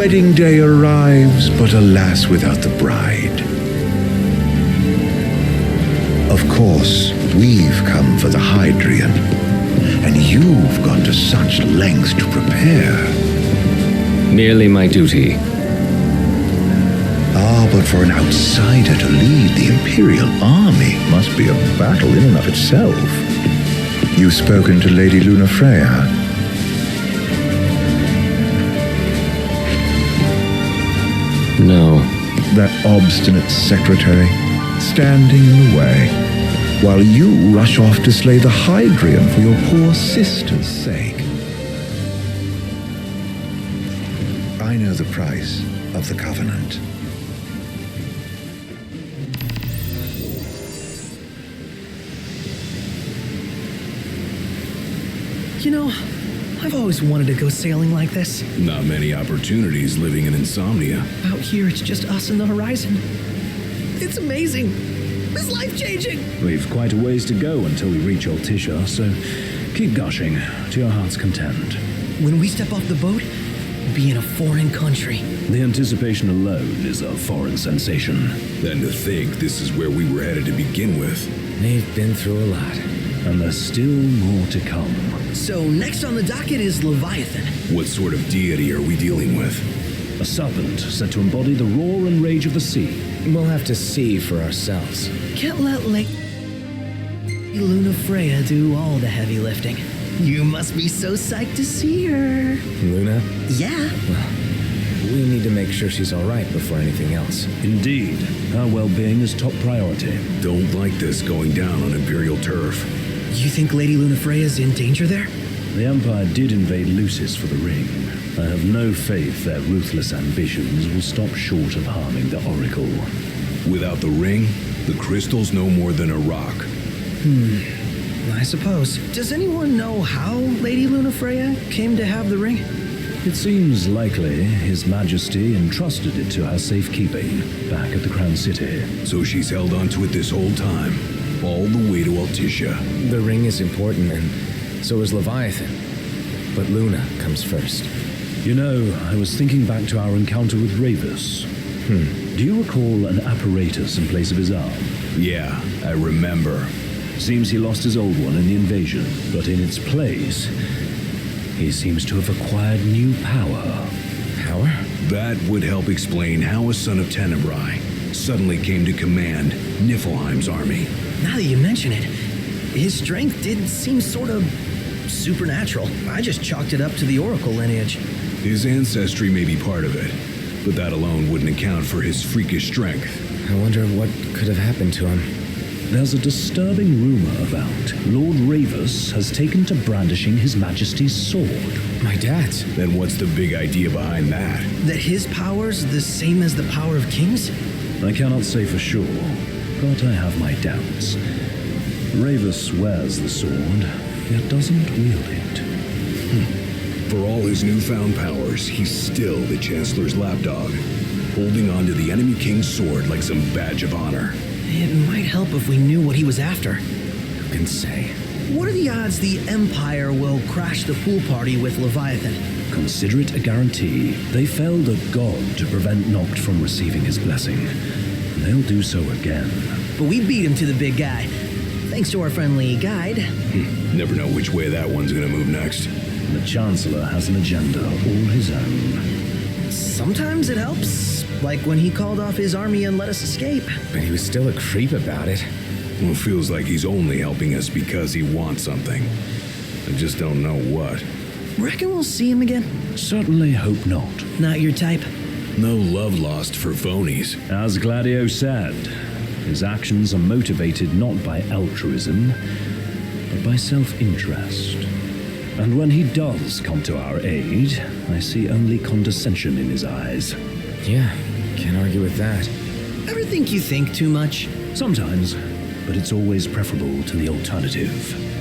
wedding day arrives, but alas without the bride. Of course, we've come for the Hydrian, and you've gone to such lengths to prepare. Merely my duty. Ah, but for an outsider to lead the Imperial army must be a battle in and of itself. You've spoken to Lady Lunafreya? No. That obstinate secretary, standing in the way, while you rush off to slay the Hydrian for your poor sister's sake. I know the price of the Covenant. You know, I've always wanted to go sailing like this. Not many opportunities living in Insomnia. Out here, it's just us and the horizon. It's amazing. It's life-changing. We've quite a ways to go until we reach Altissia, so keep gushing to your heart's content. When we step off the boat, we'll be in a foreign country. The anticipation alone is a foreign sensation. Then to think this is where we were headed to begin with. They've been through a lot. And there's still more to come. So next on the docket is Leviathan. What sort of deity are we dealing with? A serpent said to embody the roar and rage of the sea. We'll have to see for ourselves. Can't let Lady Lunafreya do all the heavy lifting. You must be so psyched to see her. Luna? Yeah. We need to make sure she's all right before anything else. Indeed, her well-being is top priority. Don't like this going down on Imperial turf. You think Lady Lunafreya's in danger there? The Empire did invade Lucis for the ring. I have no faith their ruthless ambitions will stop short of harming the Oracle. Without the ring, the crystal's no more than a rock. I suppose. Does anyone know how Lady Lunafreya came to have the ring? It seems likely His Majesty entrusted it to her safekeeping back at the Crown City. So she's held onto it this whole time, all the way to Altissia. The ring is important, and so is Leviathan. But Luna comes first. You know, I was thinking back to our encounter with Ravus. Do you recall an apparatus in place of his arm? Yeah, I remember. Seems he lost his old one in the invasion, but in its place, he seems to have acquired new power. Power? That would help explain how a son of Tenebrae suddenly came to command Niflheim's army. Now that you mention it, his strength did seem sort of supernatural. I just chalked it up to the Oracle lineage. His ancestry may be part of it, but that alone wouldn't account for his freakish strength. I wonder what could have happened to him. There's a disturbing rumor about Lord Ravus has taken to brandishing His Majesty's sword. My dad's. Then what's the big idea behind that? That his power's the same as the power of kings? I cannot say for sure, but I have my doubts. Ravus wears the sword, yet doesn't wield it. For all his newfound powers, he's still the Chancellor's lapdog, holding on to the enemy king's sword like some badge of honor. It might help if we knew what he was after. Who can say? What are the odds the Empire will crash the pool party with Leviathan? Consider it a guarantee. They felled a god to prevent Noct from receiving his blessing. And they'll do so again. But we beat him to the big guy, thanks to our friendly guide. Never know which way that one's gonna move next. The Chancellor has an agenda all his own. Sometimes it helps, like when he called off his army and let us escape. But he was still a creep about it. Well, it feels like he's only helping us because he wants something. I just don't know what. Reckon we'll see him again? Certainly hope not. Not your type? No love lost for phonies. As Gladio said, his actions are motivated not by altruism, but by self-interest. And when he does come to our aid, I see only condescension in his eyes. Yeah, can't argue with that. Ever think you think too much? Sometimes, but it's always preferable to the alternative.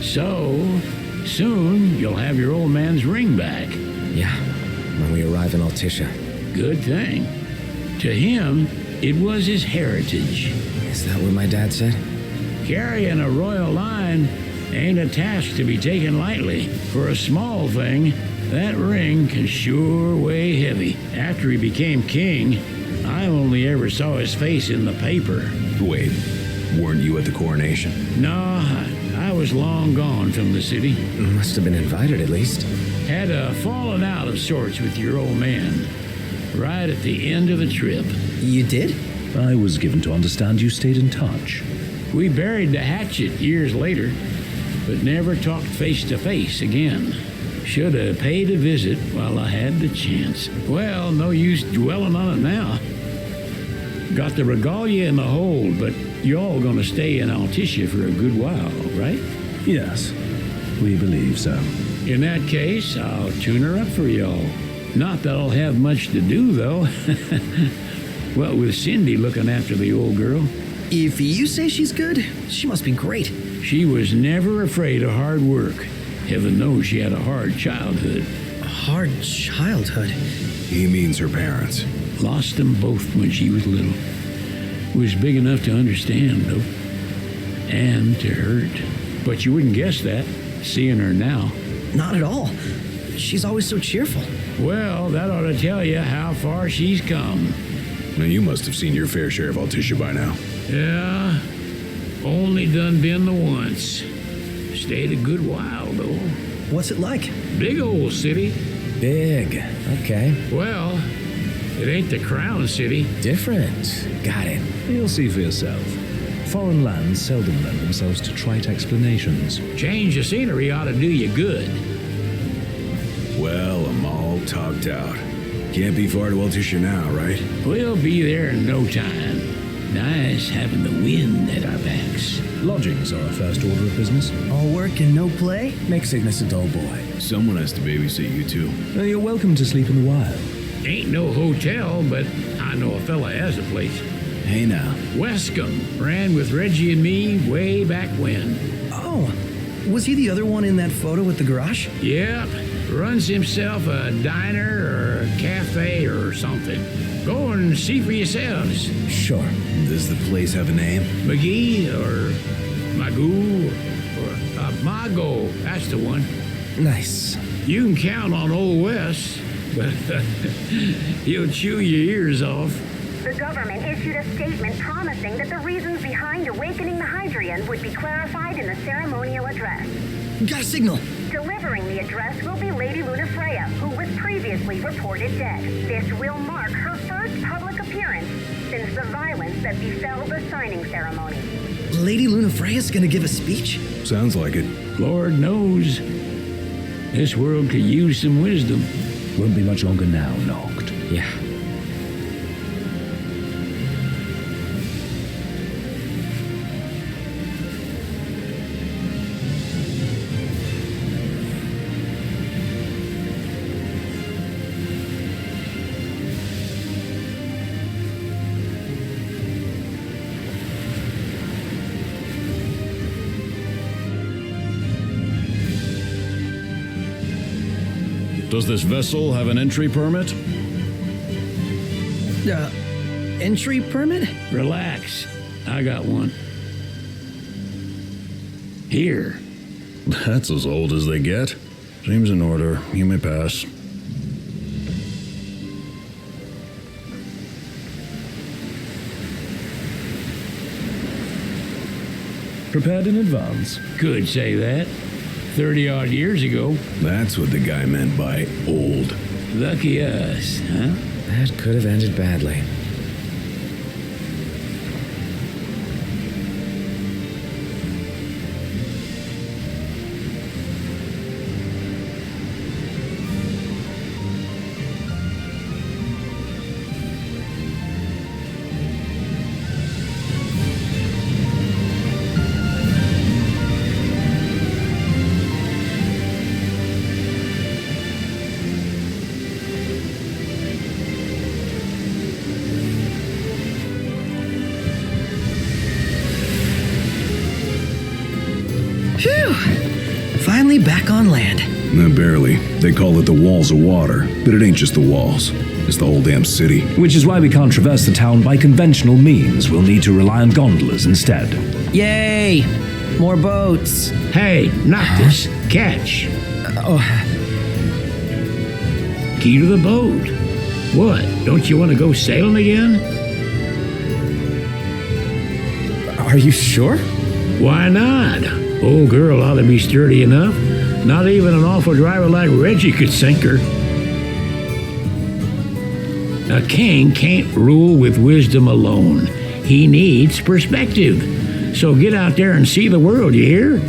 So, soon you'll have your old man's ring back. Yeah, when we arrive in Altissia. Good thing. To him, it was his heritage. Is that what my dad said? Carrying a royal line ain't a task to be taken lightly. For a small thing, That ring can sure weigh heavy. After he became king, I only ever saw his face in the paper. Wait, weren't you at the coronation? No, I was long gone from the city. Must have been invited at least. Had a falling out of sorts with your old man. Right at the end of the trip. You did? I was given to understand you stayed in touch. We buried the hatchet years later, but never talked face to face again. Should have paid a visit while I had the chance. Well, no use dwelling on it now. Got the regalia in the hold, but y'all gonna stay in Altissia for a good while, right? Yes, we believe so. In that case, I'll tune her up for y'all. Not that I'll have much to do, though. Well, with Cindy looking after the old girl. If you say she's good, she must be great. She was never afraid of hard work. Heaven knows she had a hard childhood. A hard childhood. He means her parents. Lost them both when she was little. Was big enough to understand, though. And to hurt. But you wouldn't guess that, seeing her now. Not at all. She's always so cheerful. Well, that ought to tell you how far she's come. Now you must have seen your fair share of Altissia by now. Yeah, only done been the once. Stayed a good while, though. What's it like? Big old city. Big. Okay. Well, it ain't the crown city. Different. Got it. You'll see for yourself. Foreign lands seldom lend themselves to trite explanations. Change of scenery ought to do you good. Well, I'm all talked out. Can't be far to Altissia now, right? We'll be there in no time. Nice having the wind at our backs. Lodgings are our first order of business. All work and no play? Make Cygnus a dull boy. Someone has to babysit you too. You're welcome to sleep in the wild. Ain't no hotel, but I know a fella has a place. Hey now. Wescombe ran with Reggie and me way back when. Oh, was he the other one in that photo with the garage? Yep, runs himself a diner or a cafe or something. Go and see for yourselves. Sure. Does the place have a name? McGee or Magoo or Mago, that's the one. Nice. You can count on Old Wes, but he'll chew your ears off. The government issued a statement promising that the reasons behind awakening the Hydrian would be clarified in the ceremonial address. Got a signal. Delivering the address will be Lady Luna Freya, who was previously reported dead. This will mark her first public appearance since the violence that befell the signing ceremony. Lady Luna Freya's gonna give a speech? Sounds like it. Lord knows, this world could use some wisdom. Won't be much longer now, Noct. Yeah. Does this vessel have an entry permit? Entry permit? Relax, I got one. Here. That's as old as they get. Seems in order. You may pass. Prepared in advance? Could say that. 30-odd years ago. That's what the guy meant by old. Lucky us, huh? That could have ended badly. Phew! Finally back on land. Barely. They call it the Walls of Water, but it ain't just the walls. It's the whole damn city. Which is why we can't traverse the town by conventional means. We'll need to rely on gondolas instead. Yay! More boats. Hey, not this. Catch. key to the boat. What, don't you want to go sailing again? Are you sure? Why not? Old girl ought to be sturdy enough. Not even an awful driver like Reggie could sink her. A king can't rule with wisdom alone. He needs perspective. So get out there and see the world, you hear?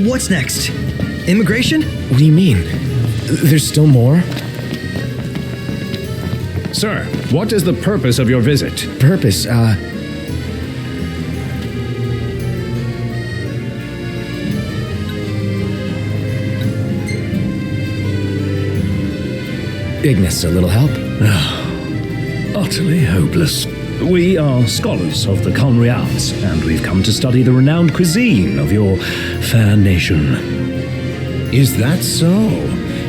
What's next? Immigration? What do you mean? There's still more? Sir, what is the purpose of your visit? Purpose, Ignis, a little help? Utterly hopeless. We are scholars of the culinary arts, and we've come to study the renowned cuisine of your fair nation. Is that so?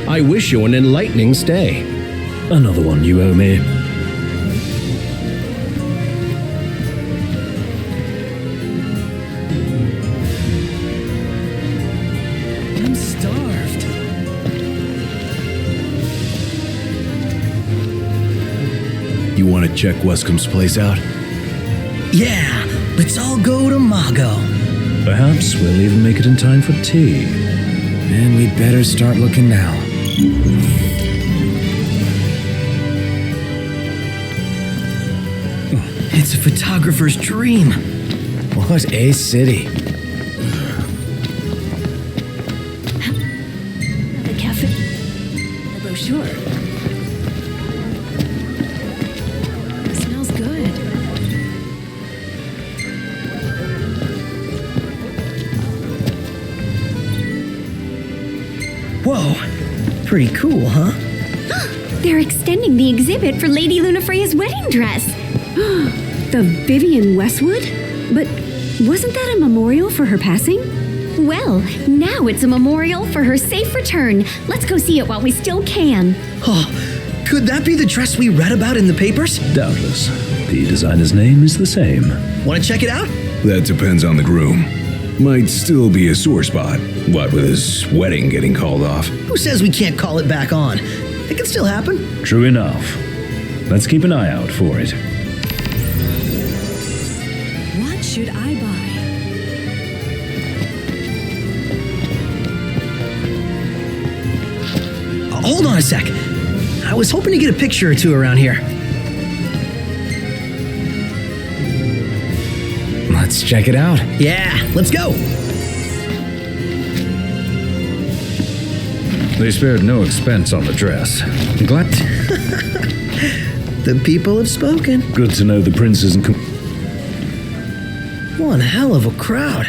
I wish you an enlightening stay. Another one you owe me. I'm starved. You want to check Wescom's place out? Yeah, let's all go to Mago. Perhaps we'll even make it in time for tea. And we'd better start looking now. It's a photographer's dream. What a city. The cafe. The brochure. It smells good. Whoa, pretty cool, huh? They're extending the exhibit for Lady Lunafreya's wedding dress. The Vivian Westwood? But wasn't that a memorial for her passing? Well, now it's a memorial for her safe return. Let's go see it while we still can. Oh, could that be the dress we read about in the papers? Doubtless. The designer's name is the same. Want to check it out? That depends on the groom. Might still be a sore spot. What with his wedding getting called off? Who says we can't call it back on? It can still happen. True enough. Let's keep an eye out for it. What should I buy? Hold on a sec. I was hoping to get a picture or two around here. Let's check it out. Yeah, let's go. They spared no expense on the dress. Glad. The people have spoken. Good to know the prince isn't One hell of a crowd.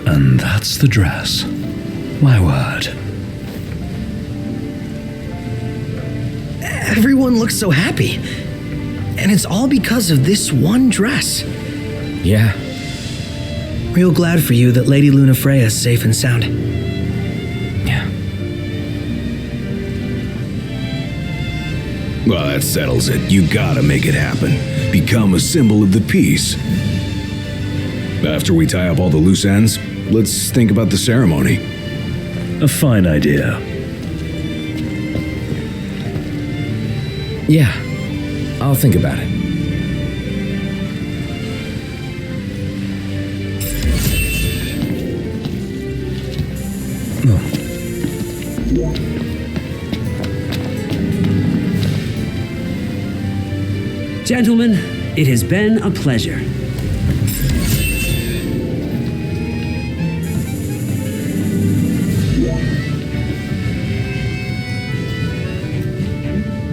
And that's the dress. My word. Everyone looks so happy. And it's all because of this one dress. Yeah. Real glad for you that Lady Lunafreya is safe and sound. Yeah. Well, that settles it. You gotta make it happen. Become a symbol of the peace. After we tie up all the loose ends, let's think about the ceremony. A fine idea. Yeah. I'll think about it. Gentlemen, it has been a pleasure.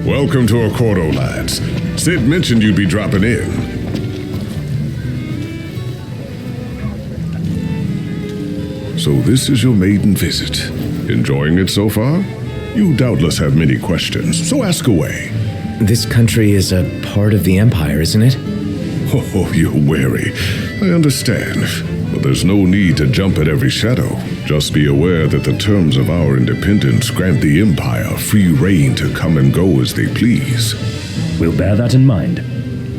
Welcome to Accordo, lads. Sid mentioned you'd be dropping in. So this is your maiden visit. Enjoying it so far? You doubtless have many questions, so ask away. This country is a part of the Empire, isn't it? Oh, you're wary. I understand. But there's no need to jump at every shadow. Just be aware that the terms of our independence grant the Empire free reign to come and go as they please. We'll bear that in mind.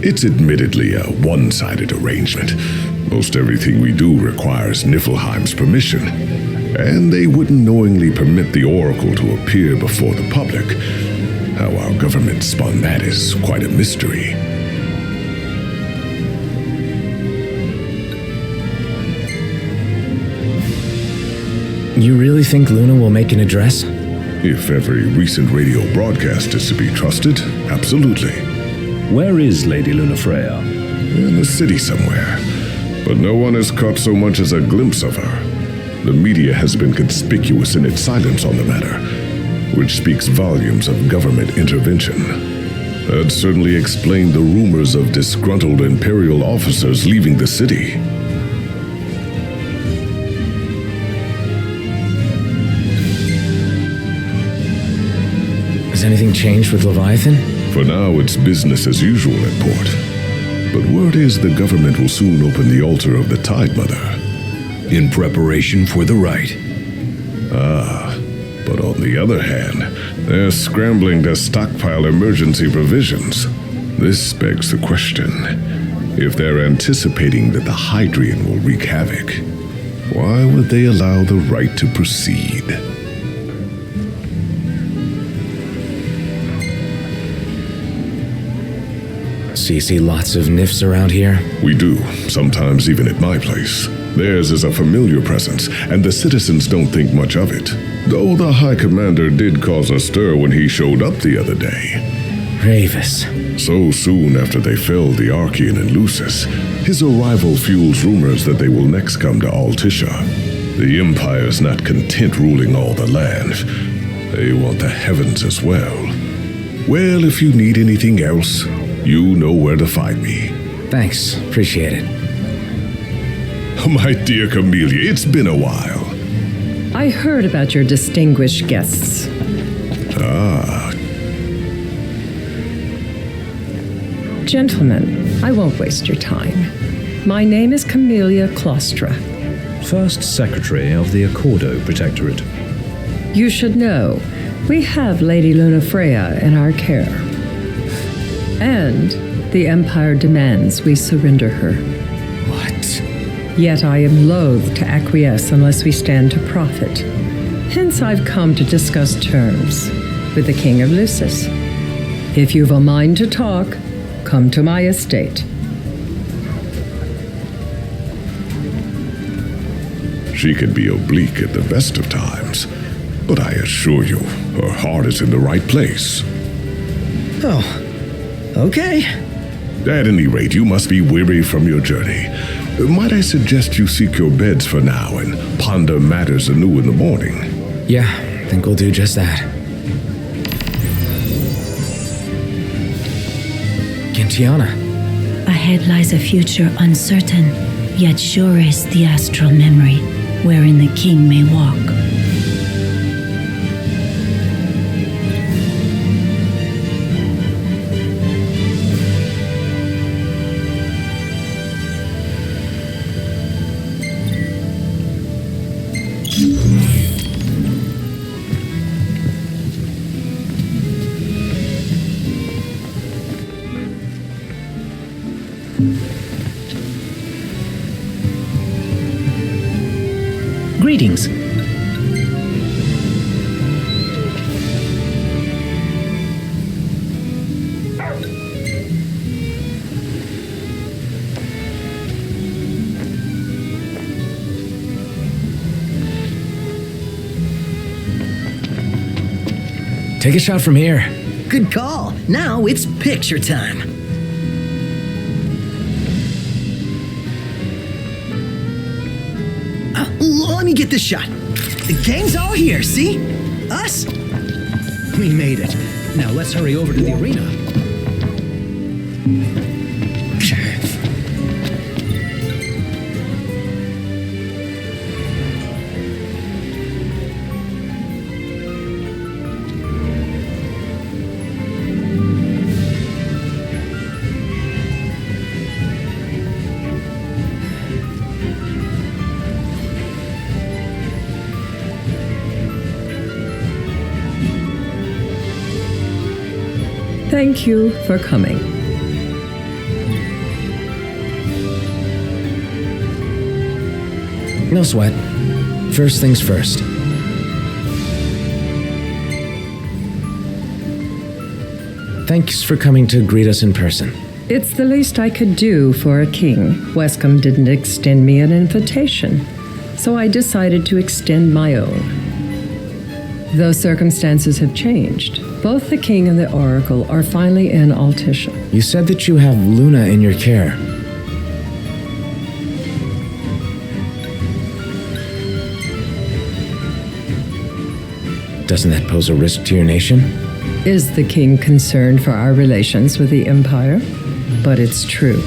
It's admittedly a one-sided arrangement. Most everything we do requires Niflheim's permission, and they wouldn't knowingly permit the Oracle to appear before the public. How our government spun that is quite a mystery. You really think Luna will make an address? If every recent radio broadcast is to be trusted, absolutely. Where is Lady Lunafreya? In the city somewhere, but no one has caught so much as a glimpse of her. The media has been conspicuous in its silence on the matter, which speaks volumes of government intervention. That certainly explained the rumors of disgruntled Imperial officers leaving the city. Has anything changed with Leviathan? For now, it's business as usual at port. But word is the government will soon open the altar of the Tide Mother. In preparation for the rite. But on the other hand, they're scrambling to stockpile emergency provisions. This begs the question, if they're anticipating that the Hydrian will wreak havoc, why would they allow the rite to proceed? So you see lots of nifs around here? We do, sometimes even at my place. Theirs is a familiar presence, and the citizens don't think much of it. Though the High Commander did cause a stir when he showed up the other day. Ravis. So soon after they felled the Archean and Lucis, his arrival fuels rumors that they will next come to Altissia. The Empire's not content ruling all the land. They want the heavens as well. Well, if you need anything else, you know where to find me. Thanks, appreciate it. My dear Camellia, it's been a while. I heard about your distinguished guests. Gentlemen, I won't waste your time. My name is Camellia Claustra. First Secretary of the Accordo Protectorate. You should know, we have Lady Lunafreya in our care. And the Empire demands we surrender her. What? Yet I am loath to acquiesce unless we stand to profit. Hence I've come to discuss terms with the King of Lucis. If you've a mind to talk, come to my estate. She can be oblique at the best of times, but I assure you, her heart is in the right place. Oh, okay. At any rate, you must be weary from your journey. Might I suggest you seek your beds for now and ponder matters anew in the morning? Yeah, I think we'll do just that. Gentiana. Ahead lies a future uncertain, yet sure is the astral memory, wherein the king may walk. Greetings. Take a shot from here. Good call. Now it's picture time. Let me get this shot. The gang's all here, see? Us? We made it. Now let's hurry over to the arena. Thank you for coming. No sweat. First things first. Thanks for coming to greet us in person. It's the least I could do for a king. Wescombe didn't extend me an invitation, so I decided to extend my own. Though circumstances have changed, both the king and the oracle are finally in Altissia. You said that you have Luna in your care. Doesn't that pose a risk to your nation? Is the king concerned for our relations with the Empire? But it's true.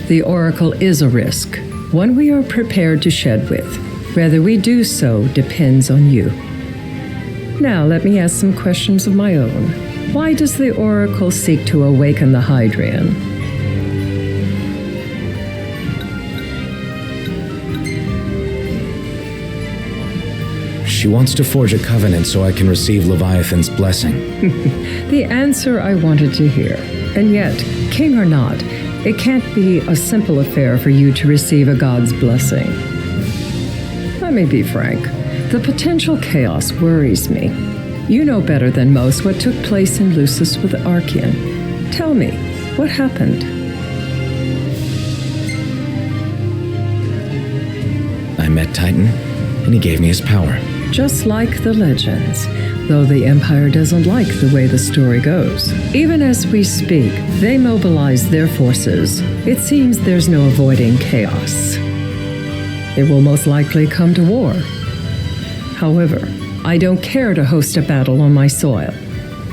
The oracle is a risk, one we are prepared to shed with. Whether we do so depends on you. Now let me ask some questions of my own. Why does the oracle seek to awaken the Hydrian? She wants to forge a covenant so I can receive Leviathan's blessing. The answer I wanted to hear. And yet, king or not, it can't be a simple affair for you to receive a god's blessing. Let me be frank. The potential chaos worries me. You know better than most what took place in Lucis with Archean. Tell me, what happened? I met Titan, and he gave me his power. Just like the legends, though the Empire doesn't like the way the story goes. Even as we speak, they mobilize their forces. It seems there's no avoiding chaos. It will most likely come to war. However, I don't care to host a battle on my soil.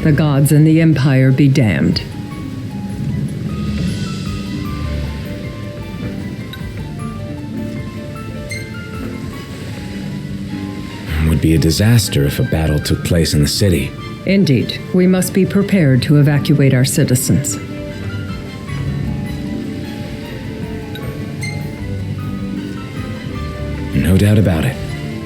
The gods and the Empire be damned. It would be a disaster if a battle took place in the city. Indeed, we must be prepared to evacuate our citizens. No doubt about it.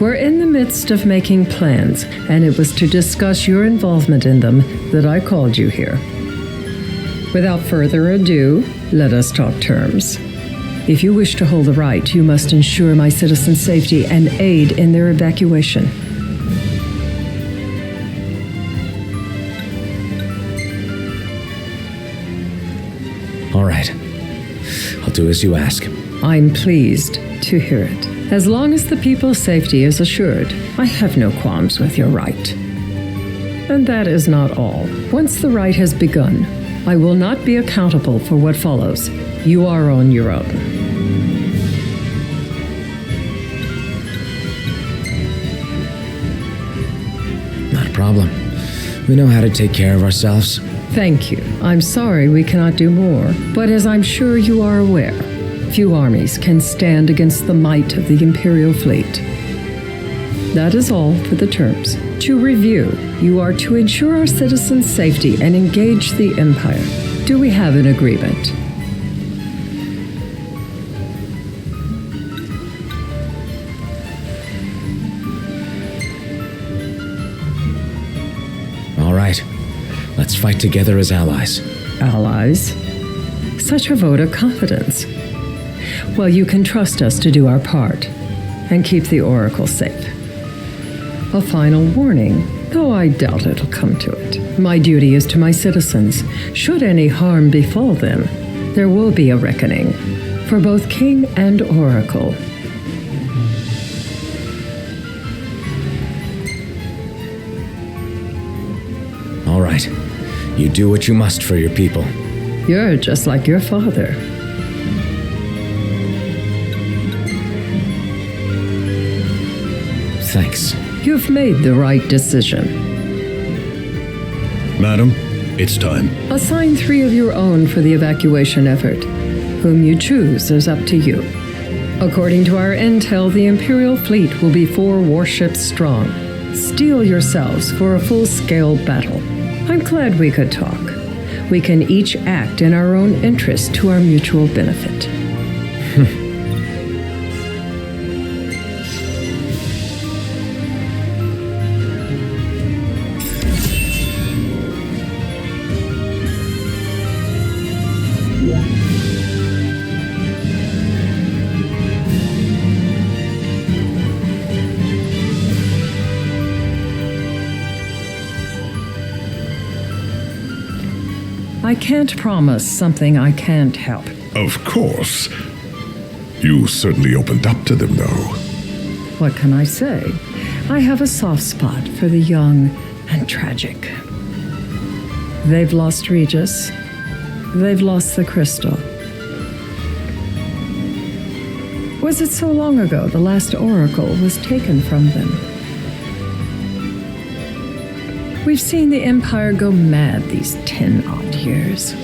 We're in the midst of making plans, and it was to discuss your involvement in them that I called you here. Without further ado, let us talk terms. If you wish to hold the right, you must ensure my citizens' safety and aid in their evacuation. All right. I'll do as you ask. I'm pleased to hear it. As long as the people's safety is assured, I have no qualms with your right. And that is not all. Once the rite has begun, I will not be accountable for what follows. You are on your own. Not a problem. We know how to take care of ourselves. Thank you. I'm sorry we cannot do more, but as I'm sure you are aware, few armies can stand against the might of the Imperial fleet. That is all for the terms. To review, you are to ensure our citizens' safety and engage the Empire. Do we have an agreement? All right. Let's fight together as allies. Allies? Such a vote of confidence. Well, you can trust us to do our part and keep the Oracle safe. A final warning, though I doubt it'll come to it. My duty is to my citizens. Should any harm befall them, there will be a reckoning for both King and Oracle. All right. You do what you must for your people. You're just like your father. Thanks. You've made the right decision. Madam, it's time. Assign 3 of your own for the evacuation effort. Whom you choose is up to you. According to our intel, the Imperial fleet will be 4 warships strong. Steel yourselves for a full-scale battle. I'm glad we could talk. We can each act in our own interest to our mutual benefit. I can't promise something I can't help. Of course. You certainly opened up to them, though. What can I say? I have a soft spot for the young and tragic. They've lost Regis. They've lost the crystal. Was it so long ago the last oracle was taken from them? We've seen the Empire go mad these 10-odd years.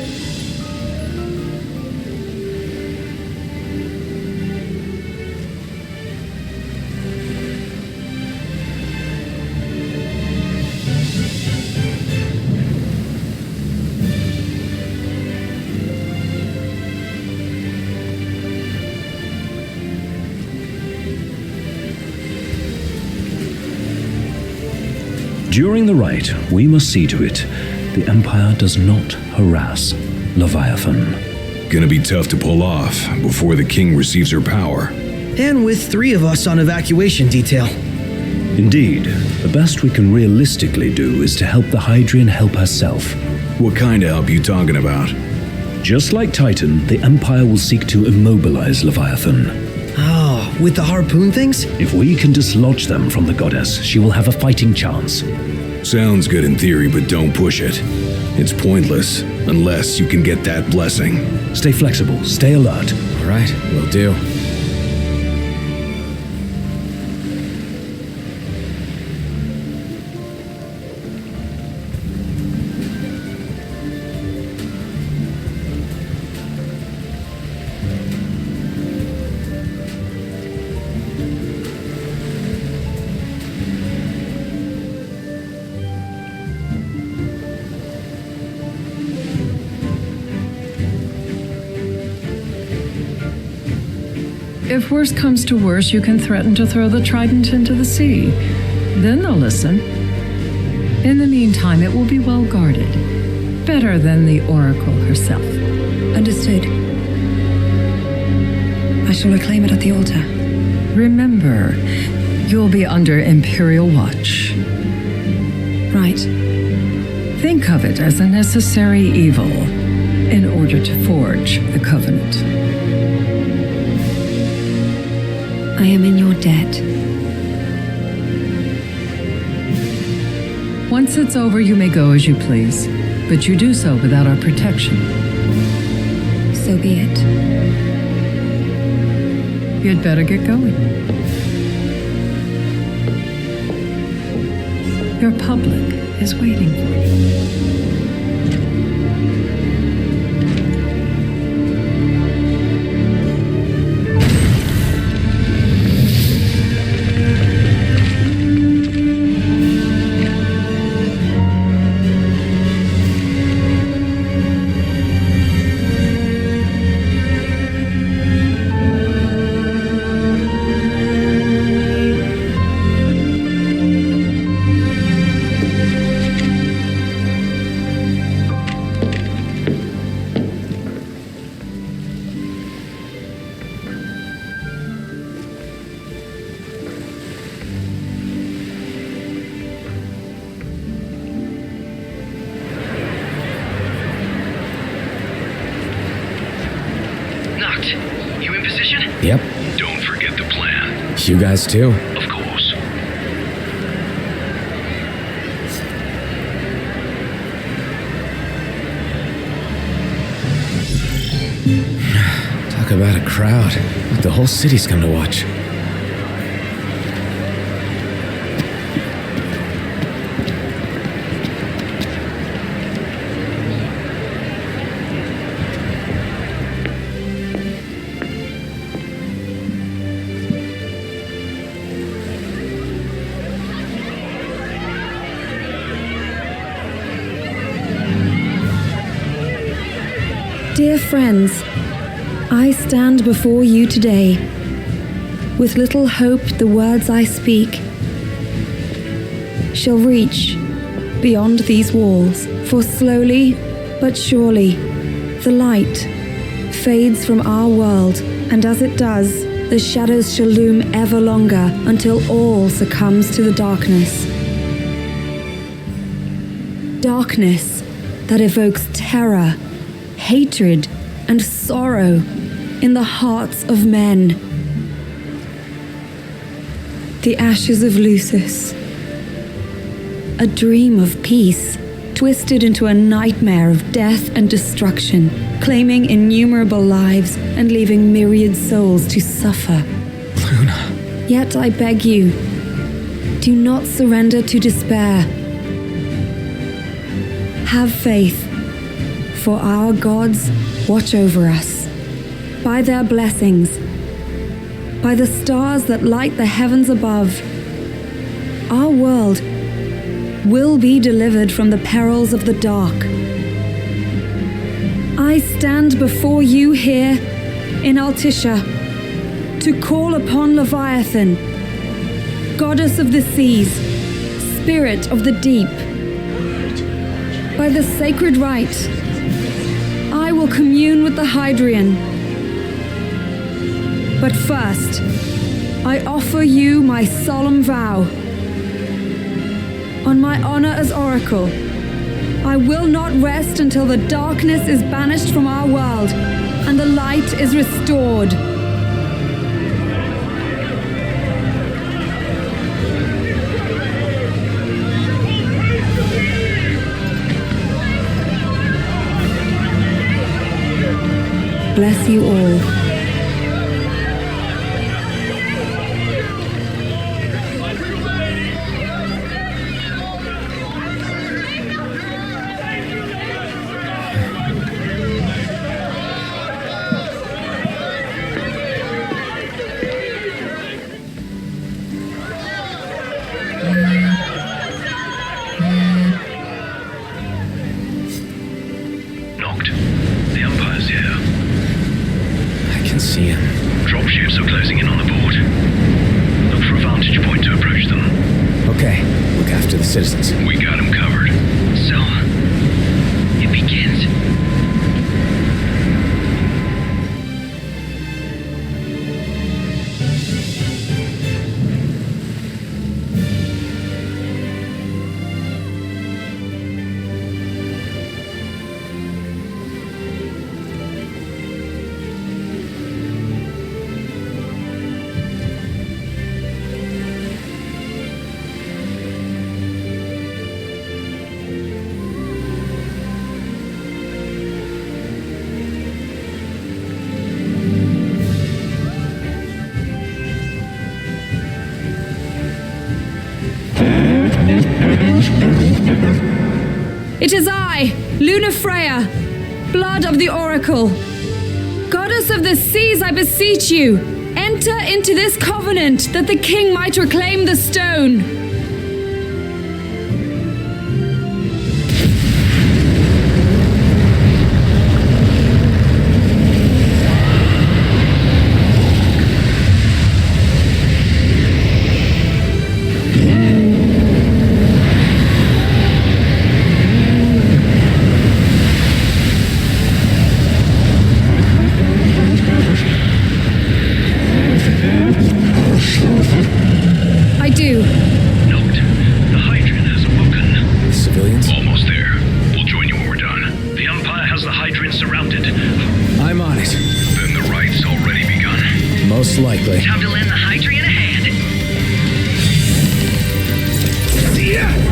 During the rite, we must see to it the Empire does not harass Leviathan. Gonna be tough to pull off before the king receives her power. And with 3 of us on evacuation detail. Indeed, the best we can realistically do is to help the Hydrian help herself. What kind of help you talking about? Just like Titan, the Empire will seek to immobilize Leviathan. Oh, with the harpoon things? If we can dislodge them from the goddess, she will have a fighting chance. Sounds good in theory, but don't push it. It's pointless, unless you can get that blessing. Stay flexible, stay alert. All right, will do. If worse comes to worse, you can threaten to throw the trident into the sea. Then they'll listen. In the meantime, it will be well guarded. Better than the Oracle herself. Understood. I shall reclaim it at the altar. Remember, you'll be under Imperial watch. Right. Think of it as a necessary evil in order to forge the Covenant. I am in your debt. Once it's over, you may go as you please, but you do so without our protection. So be it. You'd better get going. Your public is waiting for you. You in position? Yep. Don't forget the plan. You guys too? Of course. Talk about a crowd. The whole city's come to watch. Dear friends, I stand before you today with little hope the words I speak shall reach beyond these walls, for slowly but surely the light fades from our world, and as it does, the shadows shall loom ever longer until all succumbs to the darkness. Darkness that evokes terror, hatred, and sorrow in the hearts of men. The ashes of Lucis. A dream of peace, twisted into a nightmare of death and destruction, claiming innumerable lives and leaving myriad souls to suffer. Luna. Yet I beg you, do not surrender to despair. Have faith, for our gods watch over us. By their blessings, by the stars that light the heavens above, our world will be delivered from the perils of the dark. I stand before you here in Altissia to call upon Leviathan, goddess of the seas, spirit of the deep. By the sacred rite, I will commune with the Hydrian. But first, I offer you my solemn vow. On my honor as Oracle, I will not rest until the darkness is banished from our world and the light is restored. Bless you all. Citizens. We got him covered. So, it begins. It is I, Luna Freya, blood of the Oracle. Goddess of the seas, I beseech you, enter into this covenant that the king might reclaim the stone. Likely. Time to lend the Hydrian a hand. Yeah!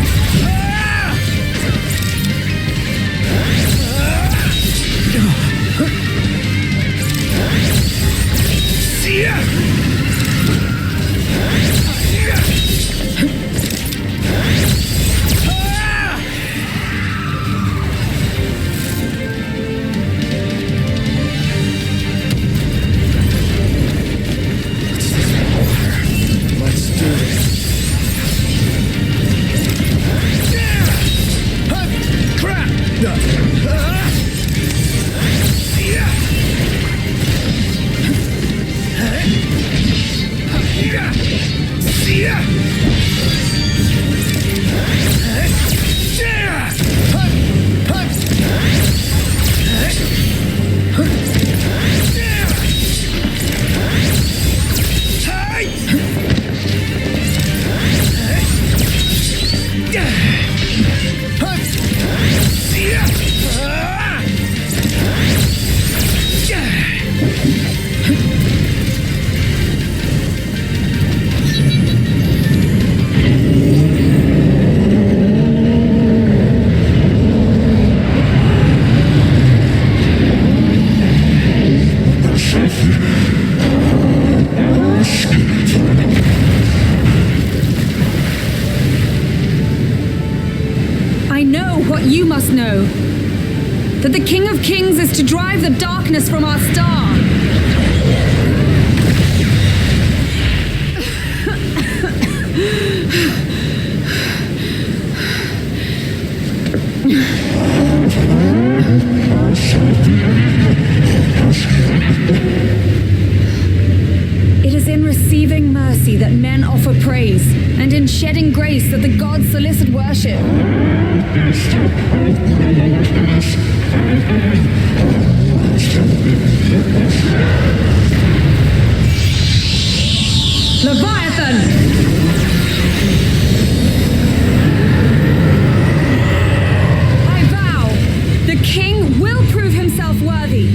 that the King of Kings is to drive the darkness from our star. It is in receiving mercy that men offer praise, and in shedding grace that the gods solicit worship. Leviathan! I vow, the king will prove himself worthy.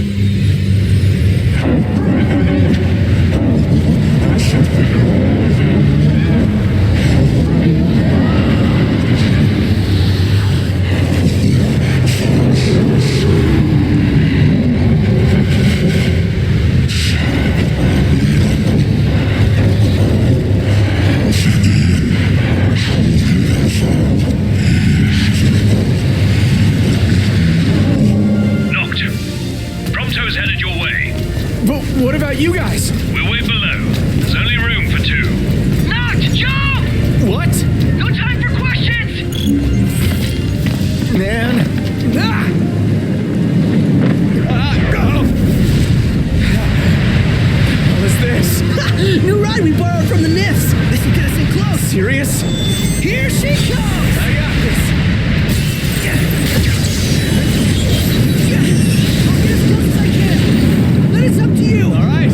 What about you guys? We're way below. There's only room for two. Not jump! What? No time for questions! Man. Ah! What is this? New ride we borrowed from the Nifs. This will get us in close. Serious? Here she comes! I got this. I'll get as close as I can. Then it's up to you. All right.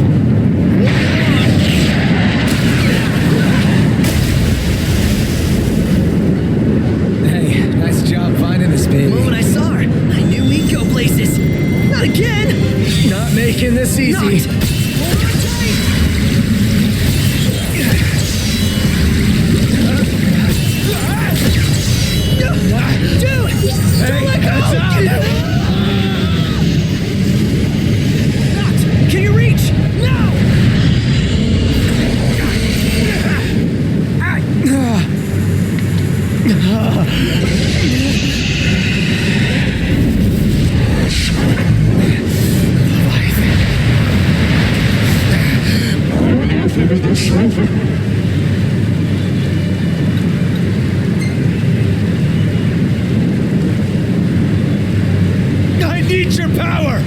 Hey, nice job finding this baby. The moment I saw her, I knew we'd go places. Not again. Not making this easy. Not. Hold on tight. Dude! Hey, Don't let go! Not! Can you reach? No! I need your power!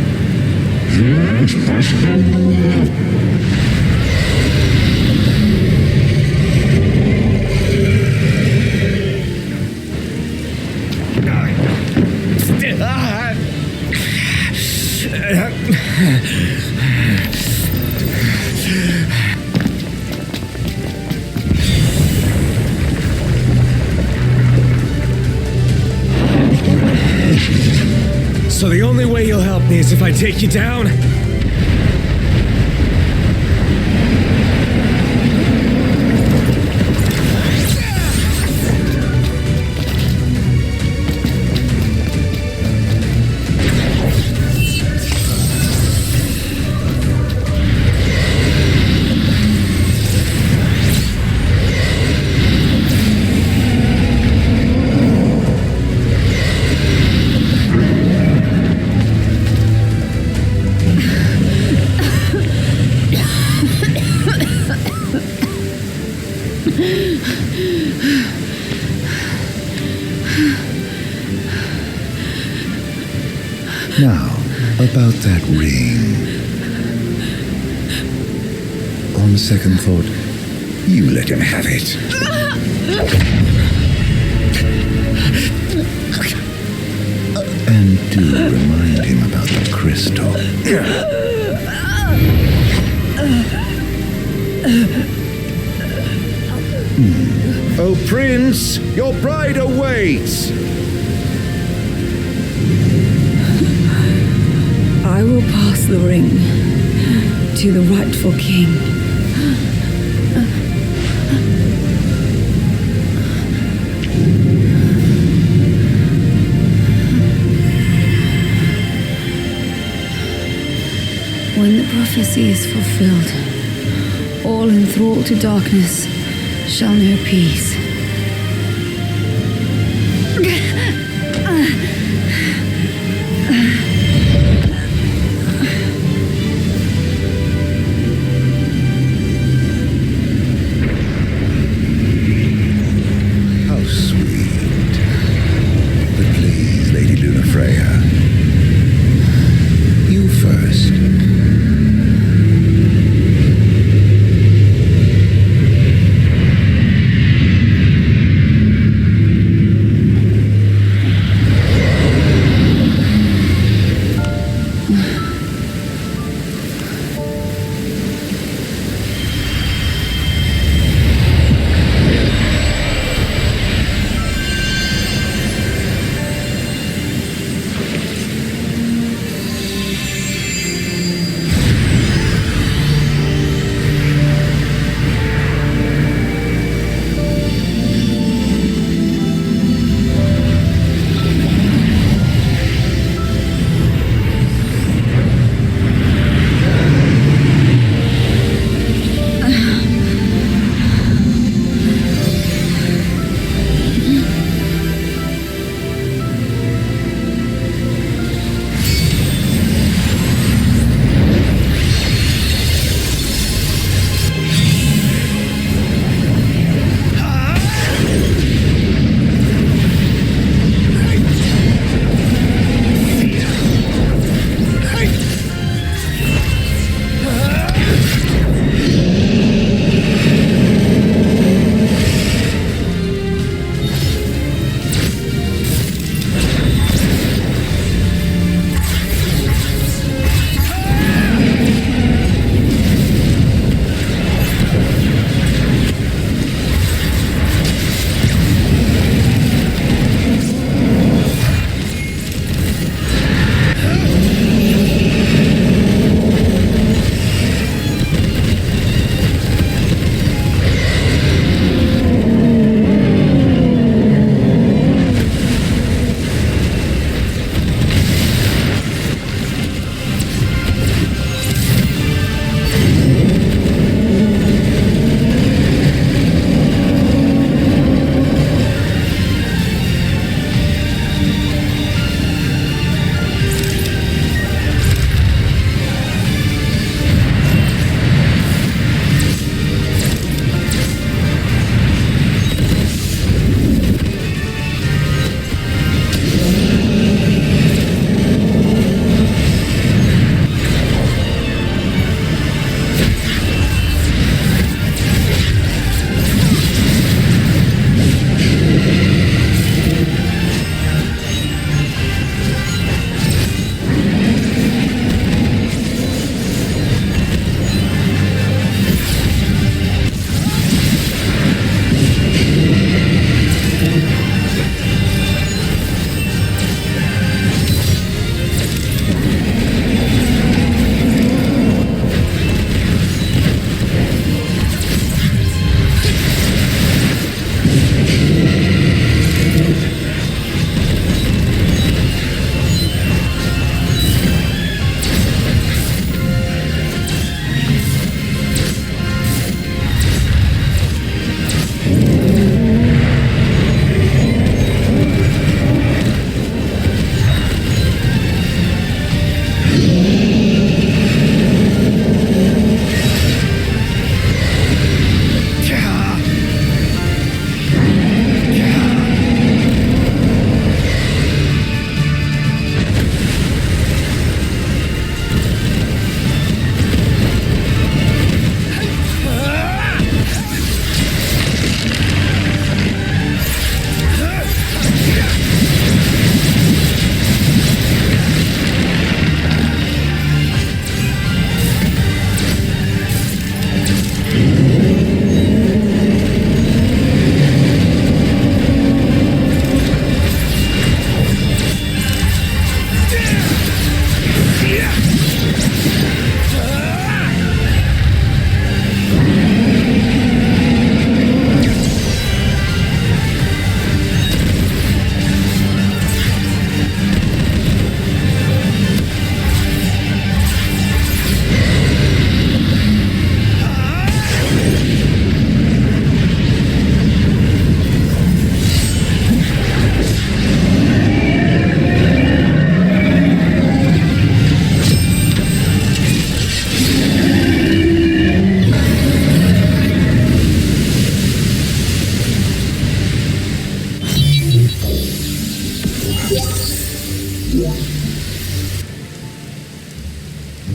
So the only way you'll help me is if I take you down? Now, about that ring. On second thought, you let him have it. And do remind him about the crystal. Oh, Prince, your bride awaits! I will pass the ring to the rightful king. When the prophecy is fulfilled, all enthralled to darkness shall know peace.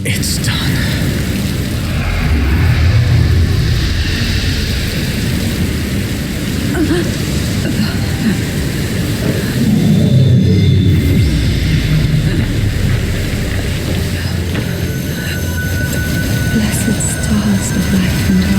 It's done. Blessed stars of life and light.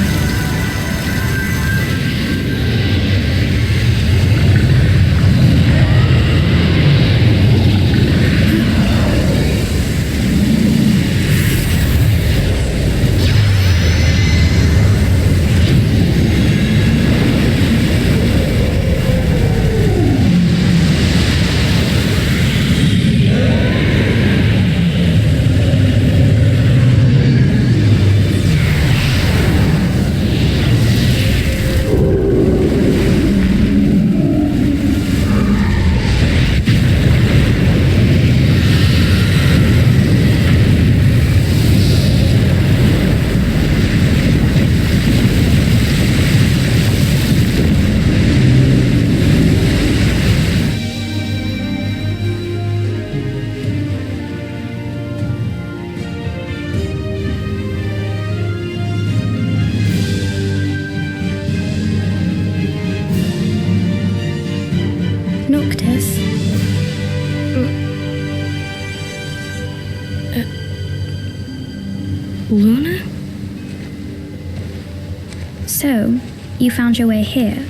Luna? So, you found your way here.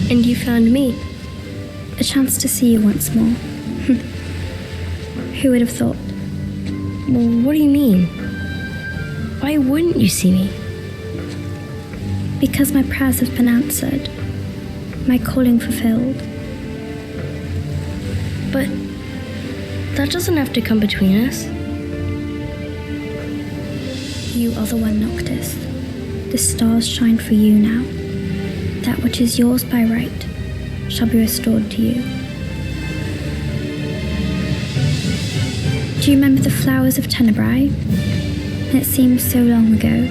And you found me. A chance to see you once more. Who would have thought? Well, what do you mean? Why wouldn't you see me? Because my prayers have been answered. My calling fulfilled. But that doesn't have to come between us. You are the one, Noctis. The stars shine for you now. That which is yours by right shall be restored to you. Do you remember the flowers of Tenebrae? It seems so long ago.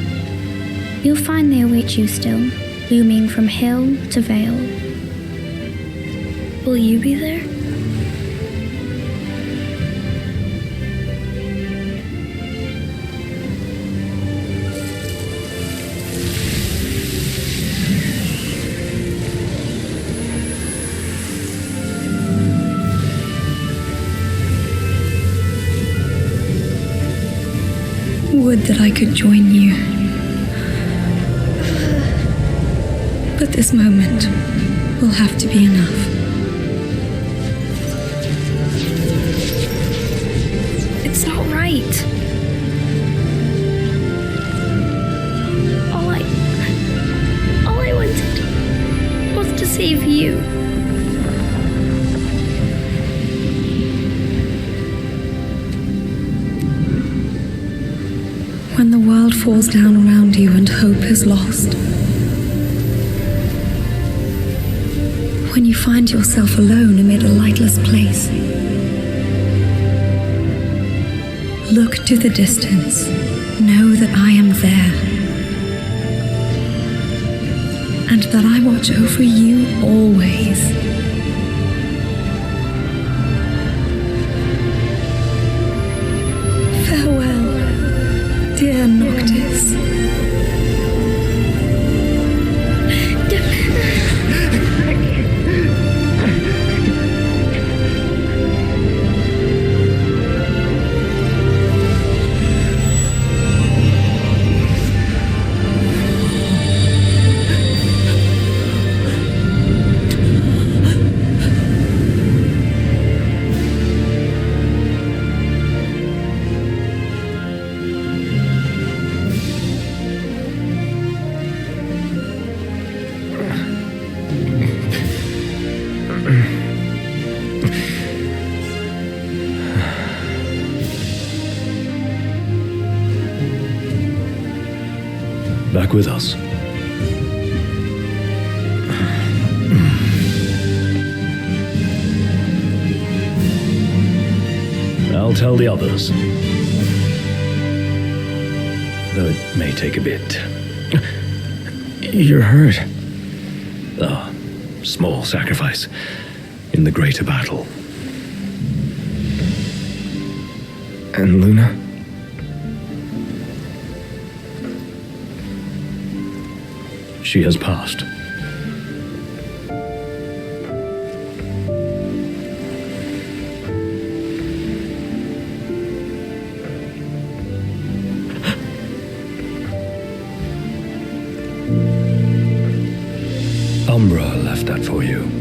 You'll find they await you still, blooming from hill to vale. Will you be there? Would that I could join you. But this moment will have to be enough. It's not right. All I wanted was to save you. When the world falls down around you and hope is lost. When you find yourself alone amid a lightless place. Look to the distance. Know that I am there. And that I watch over you always. Farewell, dear Noctis. Back with us. I'll tell the others. Though it may take a bit. You're hurt. A small sacrifice in the greater battle. And Luna? She has passed. Umbra left that for you.